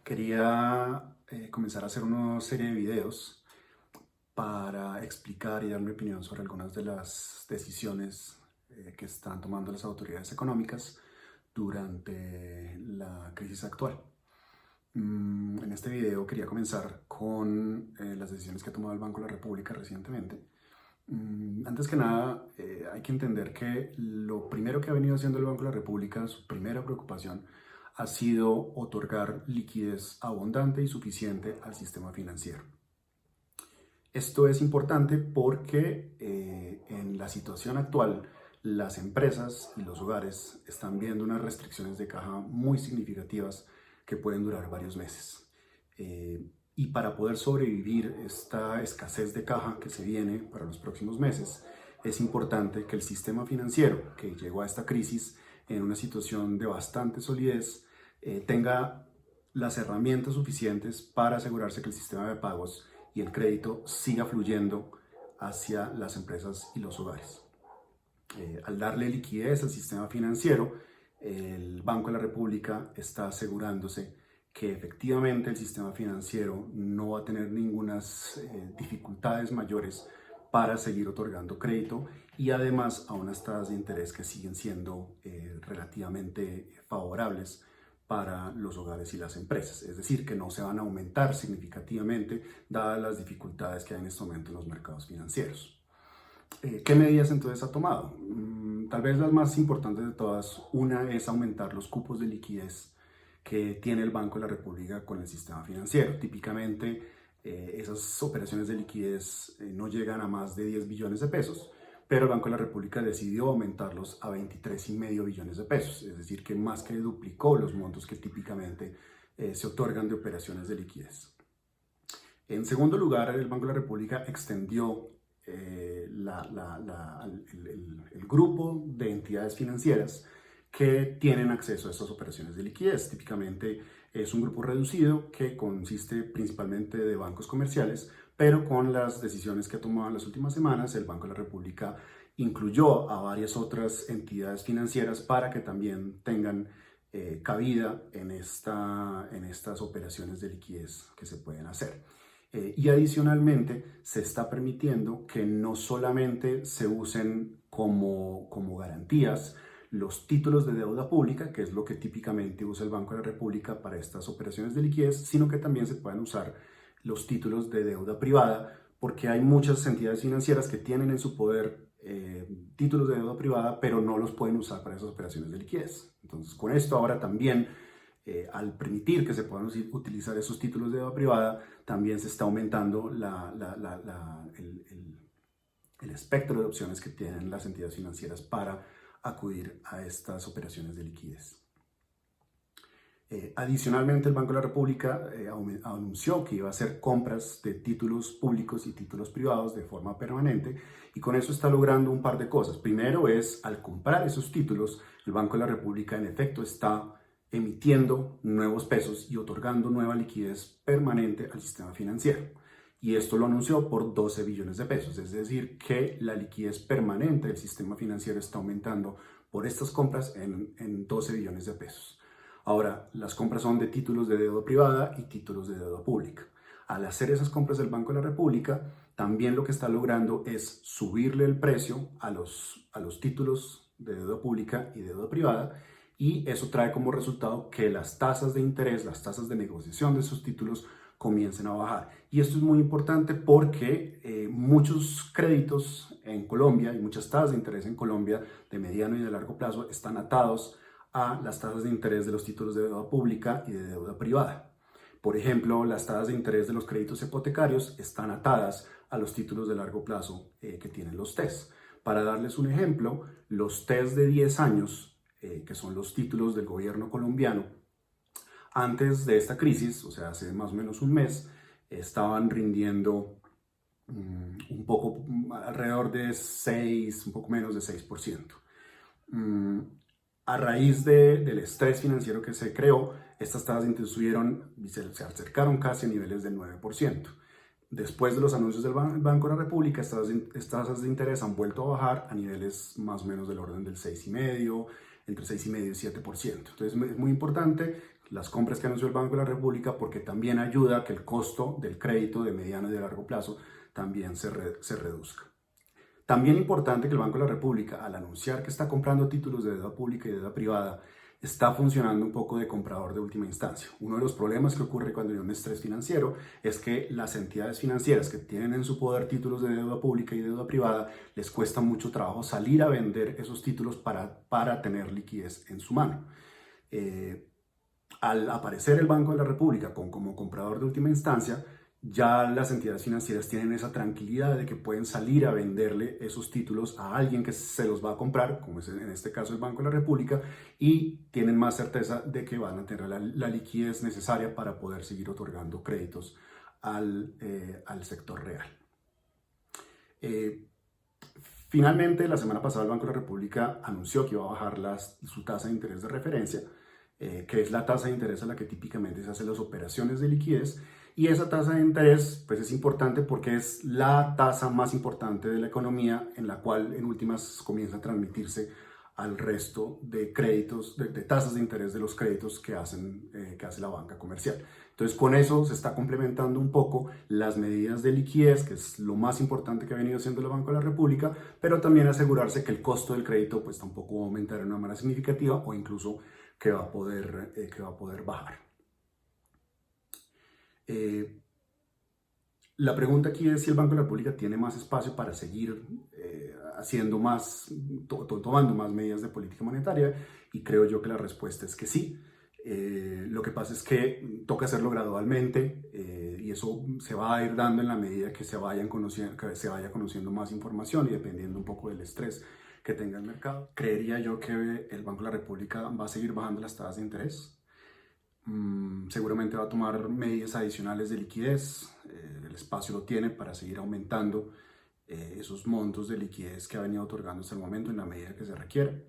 Quería comenzar a hacer una serie de videos para explicar y dar mi opinión sobre algunas de las decisiones que están tomando las autoridades económicas durante la crisis actual. En este video quería comenzar con las decisiones que ha tomado el Banco de la República recientemente. Antes que nada, hay que entender que lo primero que ha venido haciendo el Banco de la República, su primera preocupación, ha sido otorgar liquidez abundante y suficiente al sistema financiero. Esto es importante porque en la situación actual las empresas y los hogares están viendo unas restricciones de caja muy significativas que pueden durar varios meses. Y para poder sobrevivir esta escasez de caja que se viene para los próximos meses, es importante que el sistema financiero que llegó a esta crisis en una situación de bastante solidez tenga las herramientas suficientes para asegurarse que el sistema de pagos y el crédito siga fluyendo hacia las empresas y los hogares. Al darle liquidez al sistema financiero, el Banco de la República está asegurándose que efectivamente el sistema financiero no va a tener ninguna dificultades mayores para seguir otorgando crédito y además a unas tasas de interés que siguen siendo relativamente favorables para los hogares y las empresas, es decir, que no se van a aumentar significativamente dadas las dificultades que hay en este momento en los mercados financieros. ¿Qué medidas entonces ha tomado? Tal vez las más importantes de todas, una es aumentar los cupos de liquidez que tiene el Banco de la República con el sistema financiero. Típicamente esas operaciones de liquidez no llegan a más de 10 billones de pesos, pero el Banco de la República decidió aumentarlos a 23,5 billones de pesos, es decir, que más que duplicó los montos que típicamente se otorgan de operaciones de liquidez. En segundo lugar, el Banco de la República extendió el grupo de entidades financieras que tienen acceso a estas operaciones de liquidez. Típicamente es un grupo reducido que consiste principalmente de bancos comerciales, pero con las decisiones que ha tomado en las últimas semanas, el Banco de la República incluyó a varias otras entidades financieras para que también tengan cabida en estas operaciones de liquidez que se pueden hacer. Y adicionalmente se está permitiendo que no solamente se usen como garantías los títulos de deuda pública, que es lo que típicamente usa el Banco de la República para estas operaciones de liquidez, sino que también se pueden usar los títulos de deuda privada, porque hay muchas entidades financieras que tienen en su poder títulos de deuda privada, pero no los pueden usar para esas operaciones de liquidez. Entonces, con esto ahora también al permitir que se puedan utilizar esos títulos de deuda privada, también se está aumentando el espectro de opciones que tienen las entidades financieras para acudir a estas operaciones de liquidez. Adicionalmente, el Banco de la República anunció que iba a hacer compras de títulos públicos y títulos privados de forma permanente y con eso está logrando un par de cosas. Primero es, al comprar esos títulos, el Banco de la República en efecto está emitiendo nuevos pesos y otorgando nueva liquidez permanente al sistema financiero. Y esto lo anunció por 12 billones de pesos, es decir, que la liquidez permanente del sistema financiero está aumentando por estas compras en 12 billones de pesos. Ahora, las compras son de títulos de deuda privada y títulos de deuda pública. Al hacer esas compras del Banco de la República, también lo que está logrando es subirle el precio a los títulos de deuda pública y de deuda privada, y eso trae como resultado que las tasas de interés, las tasas de negociación de esos títulos comiencen a bajar. Y esto es muy importante porque muchos créditos en Colombia y muchas tasas de interés en Colombia de mediano y de largo plazo están atados a las tasas de interés de los títulos de deuda pública y de deuda privada. Por ejemplo, las tasas de interés de los créditos hipotecarios están atadas a los títulos de largo plazo que tienen los TES. Para darles un ejemplo, los TES de 10 años, que son los títulos del gobierno colombiano, antes de esta crisis, o sea, hace más o menos un mes, estaban rindiendo un poco alrededor de 6, un poco menos de 6%. A raíz del estrés financiero que se creó, estas tasas de interés subieron y se acercaron casi a niveles del 9%. Después de los anuncios del Banco de la República, estas tasas de interés han vuelto a bajar a niveles más o menos del orden del 6,5%, entre 6,5% y 7%. Entonces es muy importante las compras que anunció el Banco de la República, porque también ayuda a que el costo del crédito de mediano y de largo plazo también se reduzca. También importante que el Banco de la República, al anunciar que está comprando títulos de deuda pública y deuda privada, está funcionando un poco de comprador de última instancia. Uno de los problemas que ocurre cuando hay un estrés financiero es que las entidades financieras que tienen en su poder títulos de deuda pública y deuda privada, les cuesta mucho trabajo salir a vender esos títulos para tener liquidez en su mano. Al aparecer el Banco de la República como comprador de última instancia, ya las entidades financieras tienen esa tranquilidad de que pueden salir a venderle esos títulos a alguien que se los va a comprar, como es en este caso el Banco de la República, y tienen más certeza de que van a tener la liquidez necesaria para poder seguir otorgando créditos al sector real. Finalmente, la semana pasada el Banco de la República anunció que iba a bajar su tasa de interés de referencia, que es la tasa de interés a la que típicamente se hacen las operaciones de liquidez. Y esa tasa de interés pues es importante porque es la tasa más importante de la economía, en la cual en últimas comienza a transmitirse al resto de créditos, de tasas de interés de los créditos que hace la banca comercial. Entonces con eso se está complementando un poco las medidas de liquidez, que es lo más importante que ha venido haciendo el Banco de la República, pero también asegurarse que el costo del crédito pues tampoco va a aumentar de una manera significativa o incluso que va a poder bajar. La pregunta aquí es si el Banco de la República tiene más espacio para seguir tomando más medidas de política monetaria, y creo yo que la respuesta es que sí. Lo que pasa es que toca hacerlo gradualmente y eso se va a ir dando en la medida que se vaya conociendo más información y dependiendo un poco del estrés que tenga el mercado. Creería yo que el Banco de la República va a seguir bajando las tasas de interés. Seguramente va a tomar medidas adicionales de liquidez. El espacio lo tiene para seguir aumentando esos montos de liquidez que ha venido otorgando hasta el momento en la medida que se requiere.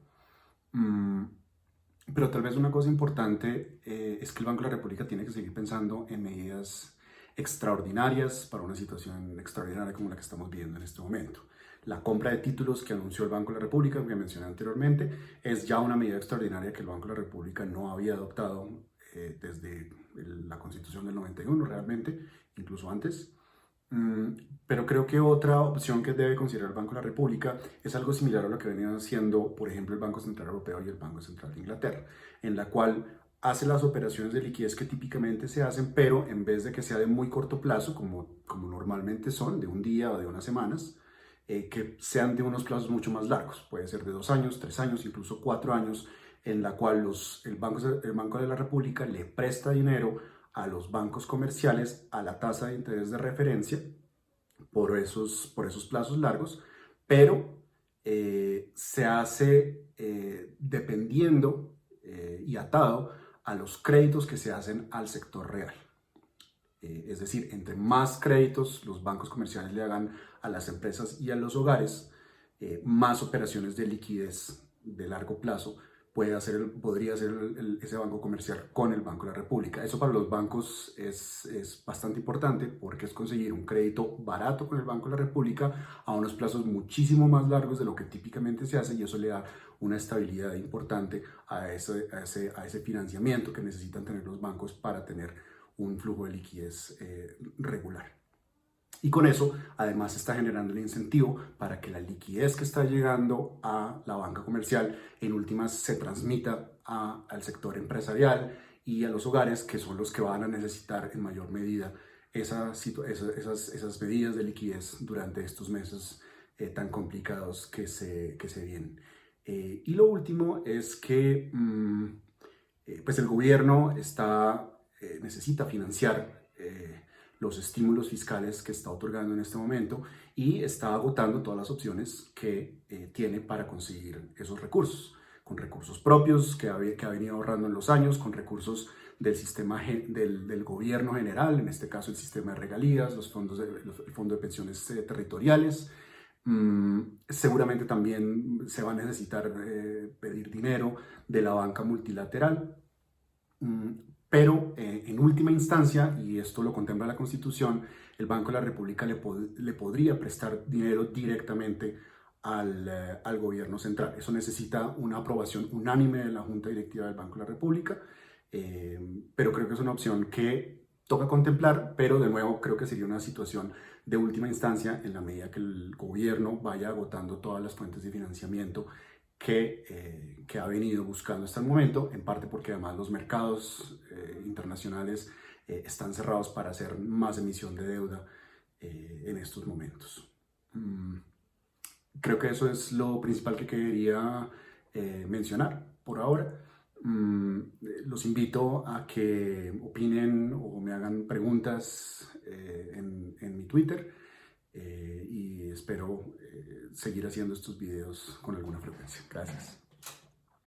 Pero tal vez una cosa importante es que el Banco de la República tiene que seguir pensando en medidas extraordinarias para una situación extraordinaria como la que estamos viviendo en este momento. La compra de títulos que anunció el Banco de la República, que mencioné anteriormente, es ya una medida extraordinaria que el Banco de la República no había adoptado desde la Constitución del 91 realmente, incluso antes. Pero creo que otra opción que debe considerar el Banco de la República es algo similar a lo que venían haciendo, por ejemplo, el Banco Central Europeo y el Banco Central de Inglaterra, en la cual hace las operaciones de liquidez que típicamente se hacen, pero en vez de que sea de muy corto plazo, como normalmente son, de un día o de unas semanas, que sean de unos plazos mucho más largos. Puede ser de 2 años, 3 años, incluso 4 años, en la cual el Banco de la República le presta dinero a los bancos comerciales a la tasa de interés de referencia por esos plazos largos, pero se hace dependiendo y atado a los créditos que se hacen al sector real. Es decir, entre más créditos los bancos comerciales le hagan a las empresas y a los hogares, más operaciones de liquidez de largo plazo podría hacer ese banco comercial con el Banco de la República. Eso para los bancos es bastante importante porque es conseguir un crédito barato con el Banco de la República a unos plazos muchísimo más largos de lo que típicamente se hace, y eso le da una estabilidad importante a ese financiamiento que necesitan tener los bancos para tener un flujo de liquidez regular. Y con eso, además, se está generando un incentivo para que la liquidez que está llegando a la banca comercial, en últimas, se transmita al sector empresarial y a los hogares, que son los que van a necesitar en mayor medida esas medidas de liquidez durante estos meses tan complicados que se vienen. Y lo último es que pues el gobierno necesita financiar los estímulos fiscales que está otorgando en este momento y está agotando todas las opciones que tiene para conseguir esos recursos, con recursos propios que ha venido ahorrando en los años, con recursos del sistema del gobierno general, en este caso el sistema de regalías, el fondo de pensiones territoriales. Seguramente también se va a necesitar pedir dinero de la banca multilateral. Pero en última instancia, y esto lo contempla la Constitución, el Banco de la República le podría prestar dinero directamente al gobierno central. Eso necesita una aprobación unánime de la Junta Directiva del Banco de la República, pero creo que es una opción que toca contemplar, pero de nuevo creo que sería una situación de última instancia en la medida que el gobierno vaya agotando todas las fuentes de financiamiento que ha venido buscando hasta el momento, en parte porque además los mercados internacionales están cerrados para hacer más emisión de deuda en estos momentos. Creo que eso es lo principal que quería mencionar por ahora. Los invito a que opinen o me hagan preguntas en mi Twitter y espero seguir haciendo estos videos con alguna frecuencia. Gracias.